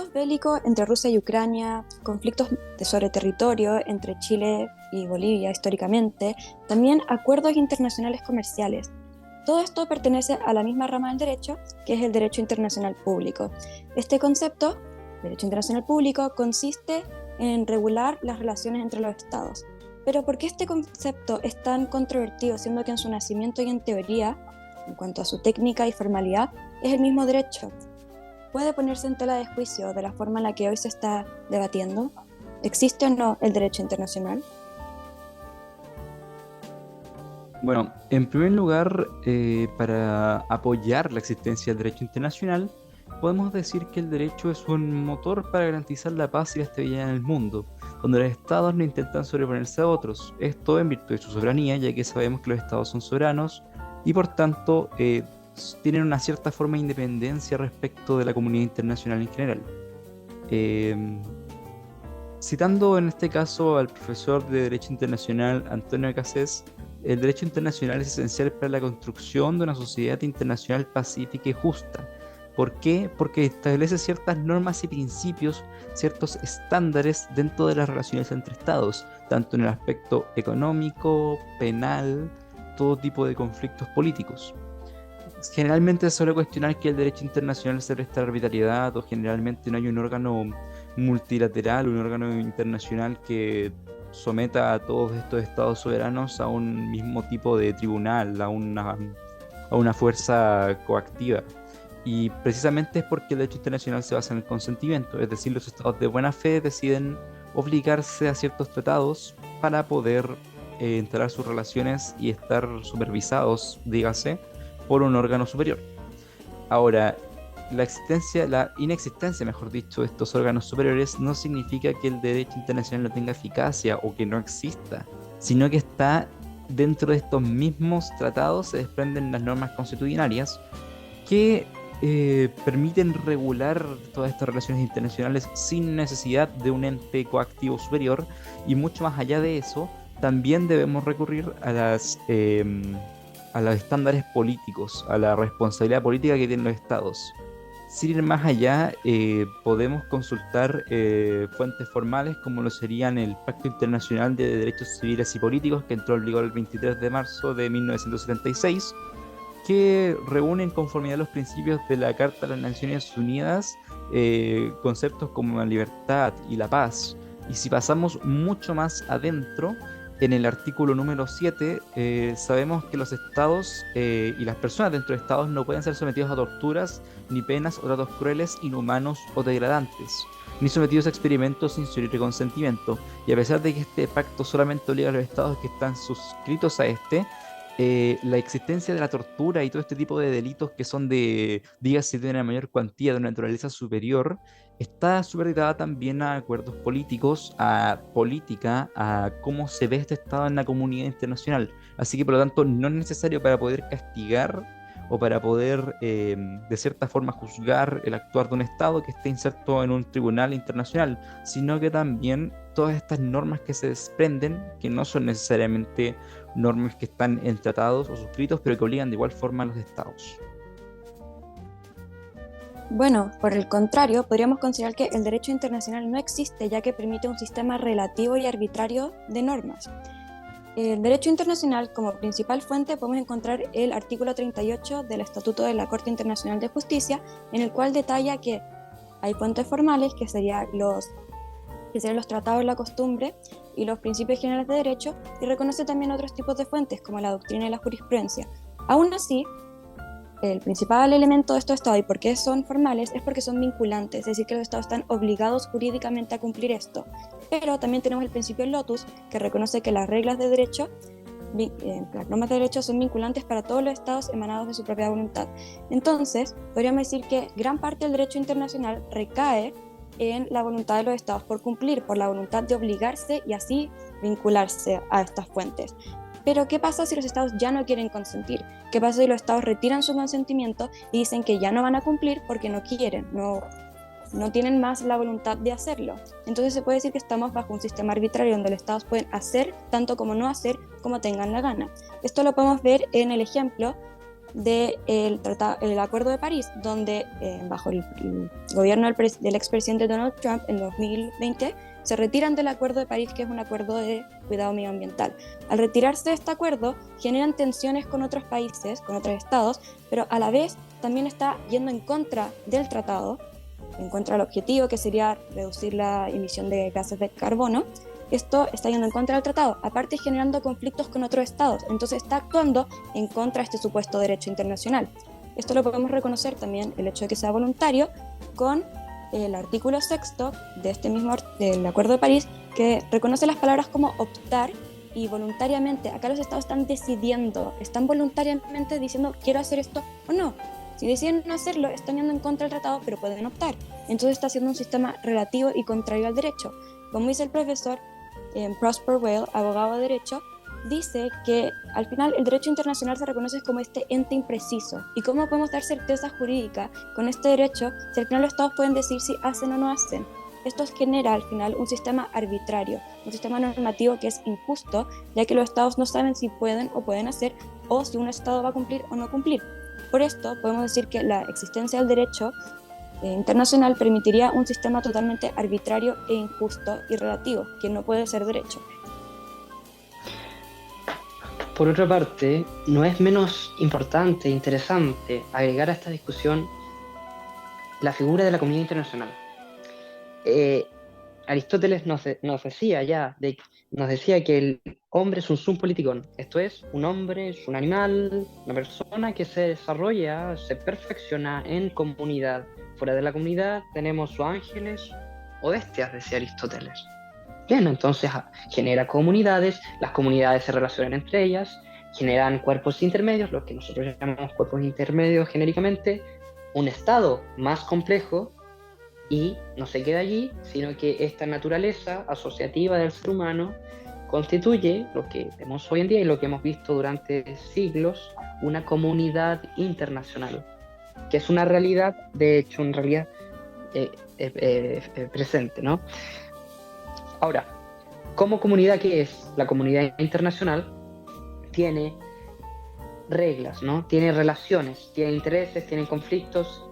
conflictos bélicos entre Rusia y Ucrania, conflictos sobre territorio entre Chile y Bolivia históricamente, también acuerdos internacionales comerciales. Todo esto pertenece a la misma rama del derecho, que es el derecho internacional público. Este concepto, derecho internacional público, consiste en regular las relaciones entre los estados. Pero ¿por qué este concepto es tan controvertido, siendo que en su nacimiento y en teoría, en cuanto a su técnica y formalidad, es el mismo derecho? ¿Puede ponerse en tela de juicio de la forma en la que hoy se está debatiendo? ¿Existe o no el derecho internacional? Bueno, en primer lugar, para apoyar la existencia del derecho internacional, podemos decir que el derecho es un motor para garantizar la paz y la estabilidad en el mundo, donde los estados no intentan sobreponerse a otros. Esto en virtud de su soberanía, ya que sabemos que los estados son soberanos y por tanto tienen una cierta forma de independencia respecto de la comunidad internacional en general. Em, Citando en este caso al profesor de Derecho Internacional Antonio Cassés, el derecho internacional es esencial para la construcción de una sociedad internacional pacífica y justa. ¿Por qué? Porque establece ciertas normas y principios, ciertos estándares dentro de las relaciones entre estados, tanto en el aspecto económico, penal, todo tipo de conflictos políticos. Generalmente se suele cuestionar que el derecho internacional se presta a la arbitrariedad o generalmente no hay un órgano multilateral, un órgano internacional que someta a todos estos estados soberanos a un mismo tipo de tribunal, a una fuerza coactiva. Y precisamente es porque el derecho internacional se basa en el consentimiento, es decir, los estados de buena fe deciden obligarse a ciertos tratados para poder entablar sus relaciones y estar supervisados, dígase, por un órgano superior. Ahora, la inexistencia, mejor dicho, de estos órganos superiores no significa que el derecho internacional no tenga eficacia o que no exista, sino que está dentro de estos mismos tratados, se desprenden las normas constitucionarias que permiten regular todas estas relaciones internacionales sin necesidad de un ente coactivo superior y mucho más allá de eso, también debemos recurrir a los estándares políticos, a la responsabilidad política que tienen los estados. Sin ir más allá, podemos consultar fuentes formales como lo serían el Pacto Internacional de Derechos Civiles y Políticos que entró en vigor el 23 de marzo de 1976, que reúne en conformidad los principios de la Carta de las Naciones Unidas conceptos como la libertad y la paz. Y si pasamos mucho más adentro, en el artículo número 7 sabemos que los estados y las personas dentro de estados no pueden ser sometidos a torturas, ni penas o tratos crueles, inhumanos o degradantes, ni sometidos a experimentos sin su libre consentimiento. Y a pesar de que este pacto solamente obliga a los estados que están suscritos a este, la existencia de la tortura y todo este tipo de delitos que son de, dígase, de una mayor cuantía, de una naturaleza superior, está supeditada también a acuerdos políticos, a política, a cómo se ve este Estado en la comunidad internacional. Así que, por lo tanto, no es necesario para poder castigar o para poder, de cierta forma, juzgar el actuar de un Estado que esté inserto en un tribunal internacional, sino que también todas estas normas que se desprenden, que no son necesariamente normas que están en tratados o suscritos, pero que obligan de igual forma a los estados. Bueno, por el contrario, podríamos considerar que el derecho internacional no existe, ya que permite un sistema relativo y arbitrario de normas. El derecho internacional, como principal fuente, podemos encontrar el artículo 38 del Estatuto de la Corte Internacional de Justicia, en el cual detalla que hay fuentes formales, que serían los tratados de la costumbre y los principios generales de derecho, y reconoce también otros tipos de fuentes, como la doctrina y la jurisprudencia. Aún así, el principal elemento de estos estados y por qué son formales es porque son vinculantes, es decir, que los estados están obligados jurídicamente a cumplir esto. Pero también tenemos el principio lotus, que reconoce que las reglas de derecho, las normas de derecho son vinculantes para todos los estados emanados de su propia voluntad. Entonces, podríamos decir que gran parte del derecho internacional recae en la voluntad de los estados por cumplir, por la voluntad de obligarse y así vincularse a estas fuentes. Pero ¿qué pasa si los estados ya no quieren consentir? ¿Qué pasa si los estados retiran su consentimiento y dicen que ya no van a cumplir porque no quieren, no tienen más la voluntad de hacerlo? Entonces se puede decir que estamos bajo un sistema arbitrario donde los estados pueden hacer tanto como no hacer como tengan la gana. Esto lo podemos ver en el ejemplo del Acuerdo de París, donde bajo el gobierno del expresidente Donald Trump en 2020 se retiran del Acuerdo de París, que es un acuerdo de cuidado medioambiental. Al retirarse de este acuerdo, generan tensiones con otros países, con otros estados, pero a la vez también está yendo en contra del tratado, en contra del objetivo, que sería reducir la emisión de gases de carbono. Esto está yendo en contra del tratado, aparte generando conflictos con otros estados, entonces está actuando en contra de este supuesto derecho internacional. Esto lo podemos reconocer también, el hecho de que sea voluntario, con el artículo 6 de este mismo del Acuerdo de París, que reconoce las palabras como optar y voluntariamente. Acá los estados están decidiendo, están voluntariamente diciendo quiero hacer esto o no. Si deciden no hacerlo, están yendo en contra del tratado, pero pueden optar. Entonces está haciendo un sistema relativo y contrario al derecho. Como dice el profesor Prosper Whale, abogado de derecho, dice que al final el derecho internacional se reconoce como este ente impreciso. ¿Y cómo podemos dar certeza jurídica con este derecho si al final los estados pueden decir si hacen o no hacen? Esto genera al final un sistema arbitrario, un sistema normativo que es injusto, ya que los estados no saben si pueden o pueden hacer, o si un estado va a cumplir o no cumplir. Por esto podemos decir que la existencia del derecho internacional permitiría un sistema totalmente arbitrario e injusto y relativo, que no puede ser derecho. Por otra parte, no es menos importante e interesante agregar a esta discusión la figura de la comunidad internacional. Aristóteles nos decía que el hombre es un sum politikon, esto es, un hombre es un animal, una persona que se desarrolla, se perfecciona en comunidad. Fuera de la comunidad tenemos o ángeles o bestias, decía Aristóteles. Bien, entonces genera comunidades, las comunidades se relacionan entre ellas, generan cuerpos intermedios, lo que nosotros llamamos cuerpos intermedios genéricamente, un estado más complejo, y no se queda allí, sino que esta naturaleza asociativa del ser humano constituye lo que vemos hoy en día y lo que hemos visto durante siglos, una comunidad internacional, que es una realidad, de hecho, una realidad presente, ¿no? Ahora, como comunidad que es la comunidad internacional, tiene reglas, ¿no? Tiene relaciones, tiene intereses, tiene conflictos.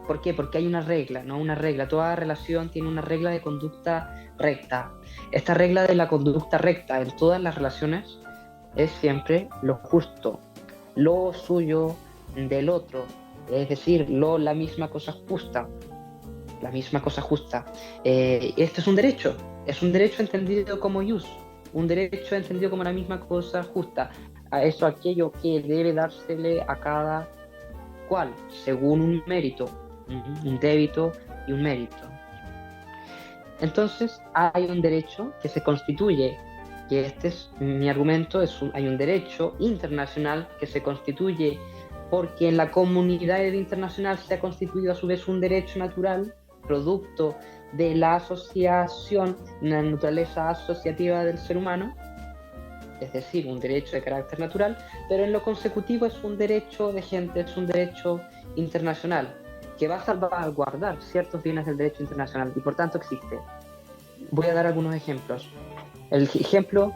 ¿Por qué? Porque hay una regla, ¿no? Una regla. Toda relación tiene una regla de conducta recta. Esta regla de la conducta recta en todas las relaciones es siempre lo justo, lo suyo del otro, es decir, la misma cosa justa. La misma cosa justa. Este es un derecho entendido como ius, un derecho entendido como la misma cosa justa. A eso, aquello que debe dársele a cada cual, según un mérito, un débito y un mérito. Entonces hay un derecho que se constituye, que este es mi argumento, hay un derecho internacional que se constituye porque en la comunidad internacional se ha constituido a su vez un derecho natural, producto de la asociación, la naturaleza asociativa del ser humano, es decir, un derecho de carácter natural, pero en lo consecutivo es un derecho de gente, es un derecho internacional, que va a salvaguardar ciertos bienes del derecho internacional y por tanto existe. Voy a dar algunos ejemplos. El ejemplo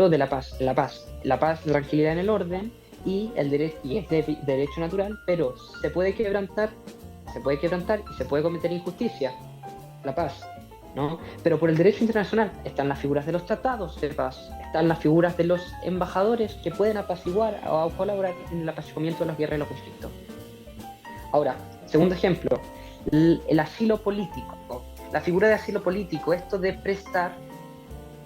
de la paz, la tranquilidad en el orden y el derecho, y es de derecho natural, pero se puede quebrantar y se puede cometer injusticia, la paz, ¿no? Pero por el derecho internacional están las figuras de los tratados de paz, están las figuras de los embajadores que pueden apaciguar o colaborar en el apaciguamiento de las guerras y los conflictos. Ahora, segundo ejemplo, el asilo político. La figura de asilo político, esto de prestar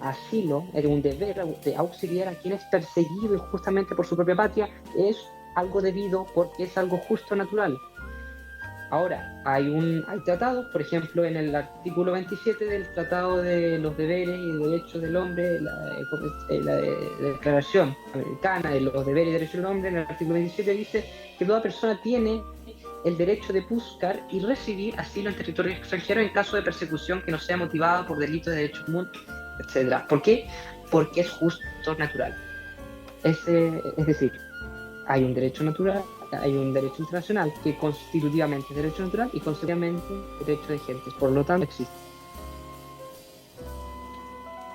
asilo, es un deber de auxiliar a quien es perseguido injustamente por su propia patria, es algo debido porque es algo justo natural. Ahora, hay tratados, por ejemplo, en el artículo 27 del Tratado de los Deberes y Derechos del Hombre, la Declaración Americana de los Deberes y Derechos del Hombre, en el artículo 27 dice que toda persona tiene el derecho de buscar y recibir asilo en territorio extranjero en caso de persecución que no sea motivada por delitos de derecho común, etc. ¿Por qué? Porque es justo natural. Es decir, hay un derecho natural, hay un derecho internacional que constitutivamente es derecho natural y consecuentemente derecho de gentes, por lo tanto existe.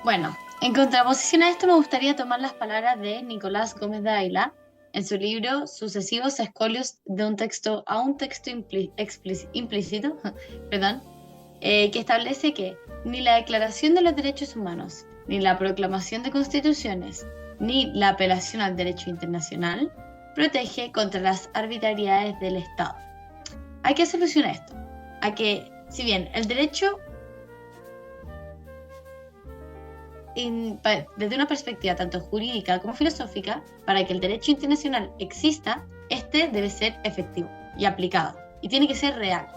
Bueno, en contraposición a esto me gustaría tomar las palabras de Nicolás Gómez de Ayla, en su libro Sucesivos escolios de un texto a un texto implícito, perdón, que establece que ni la Declaración de los Derechos Humanos, ni la proclamación de constituciones, ni la apelación al derecho internacional protege contra las arbitrariedades del Estado. ¿A qué soluciona esto? A que, si bien el derecho, desde una perspectiva tanto jurídica como filosófica, para que el derecho internacional exista, este debe ser efectivo y aplicado, y tiene que ser real.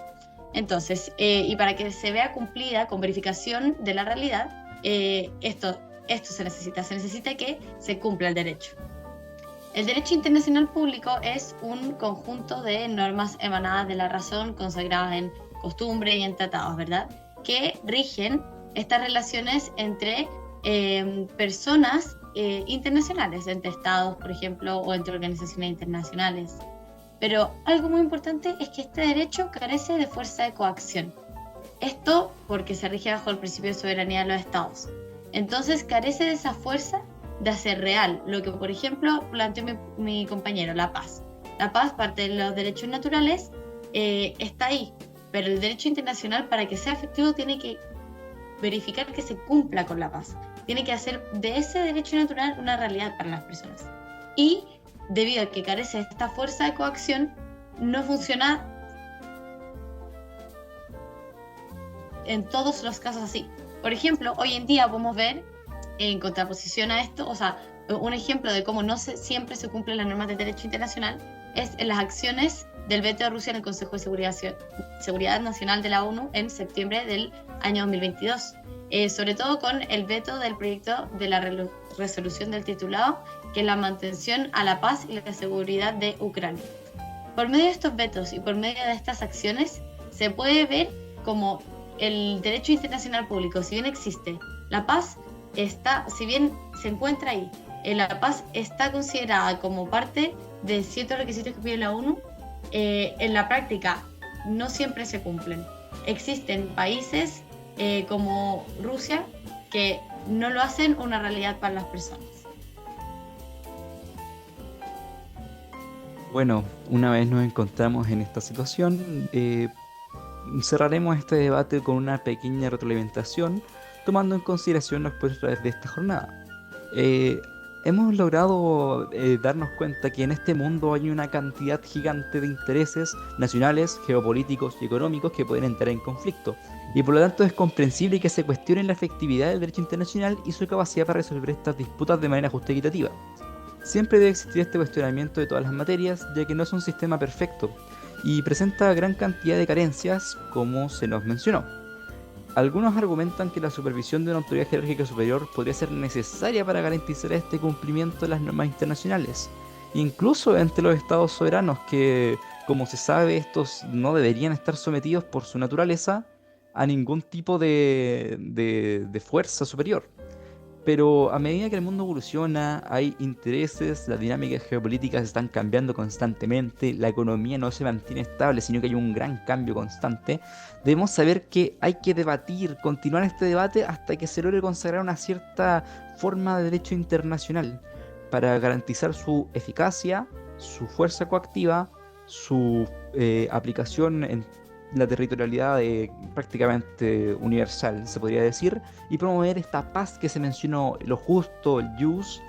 Entonces, y para que se vea cumplida con verificación de la realidad, esto se necesita que se cumpla el derecho. El derecho internacional público es un conjunto de normas emanadas de la razón, consagradas en costumbre y en tratados, ¿verdad?, que rigen estas relaciones entre personas internacionales, entre estados, por ejemplo, o entre organizaciones internacionales. Pero algo muy importante es que este derecho carece de fuerza de coacción. Esto porque se rige bajo el principio de soberanía de los estados. Entonces carece de esa fuerza de hacer real lo que, por ejemplo, planteó mi compañero, la paz. La paz, parte de los derechos naturales, está ahí, pero el derecho internacional, para que sea efectivo, tiene que verificar que se cumpla con la paz. Tiene que hacer de ese derecho natural una realidad para las personas. Y debido a que carece de esta fuerza de coacción, no funciona en todos los casos así. Por ejemplo, hoy en día podemos ver, en contraposición a esto, o sea, un ejemplo de cómo no siempre se cumplen las normas del derecho internacional es en las acciones del veto de Rusia en el Consejo de Seguridad Nacional de la ONU en septiembre del año 2022. Sobre todo con el veto del proyecto de la resolución del titulado, que es la mantención a la paz y la seguridad de Ucrania. Por medio de estos vetos y por medio de estas acciones, se puede ver como el derecho internacional público, si bien existe, la paz está, si bien se encuentra ahí, la paz está considerada como parte de ciertos requisitos que pide la ONU, en la práctica no siempre se cumplen. Existen países como Rusia que no lo hacen una realidad para las personas. Bueno, una vez nos encontramos en esta situación, cerraremos este debate con una pequeña retroalimentación, tomando en consideración los puntos de esta jornada. Hemos logrado darnos cuenta que en este mundo hay una cantidad gigante de intereses nacionales, geopolíticos y económicos que pueden entrar en conflicto, y por lo tanto es comprensible que se cuestione la efectividad del derecho internacional y su capacidad para resolver estas disputas de manera justa y equitativa. Siempre debe existir este cuestionamiento de todas las materias, ya que no es un sistema perfecto y presenta gran cantidad de carencias, como se nos mencionó. Algunos argumentan que la supervisión de una autoridad jerárquica superior podría ser necesaria para garantizar este cumplimiento de las normas internacionales, incluso entre los estados soberanos que, como se sabe, estos no deberían estar sometidos por su naturaleza a ningún tipo de fuerza superior. Pero a medida que el mundo evoluciona, hay intereses, las dinámicas geopolíticas están cambiando constantemente, la economía no se mantiene estable, sino que hay un gran cambio constante. Debemos saber que hay que debatir, continuar este debate hasta que se logre consagrar una cierta forma de derecho internacional para garantizar su eficacia, su fuerza coactiva, su aplicación en la territorialidad prácticamente universal, se podría decir, y promover esta paz que se mencionó, lo justo, el jus,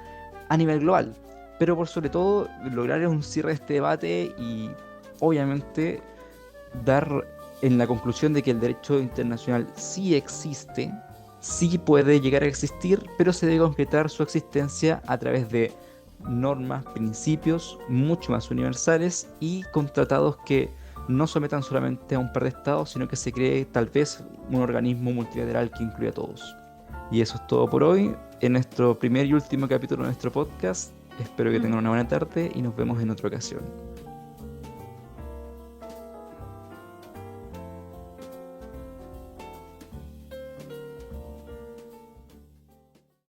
a nivel global. Pero por sobre todo, lograr un cierre de este debate y, obviamente, dar en la conclusión de que el derecho internacional sí existe, sí puede llegar a existir, pero se debe concretar su existencia a través de normas, principios mucho más universales y con tratados que no sometan solamente a un par de estados, sino que se cree tal vez un organismo multilateral que incluya a todos. Y eso es todo por hoy, en nuestro primer y último capítulo de nuestro podcast. Espero que tengan una buena tarde y nos vemos en otra ocasión.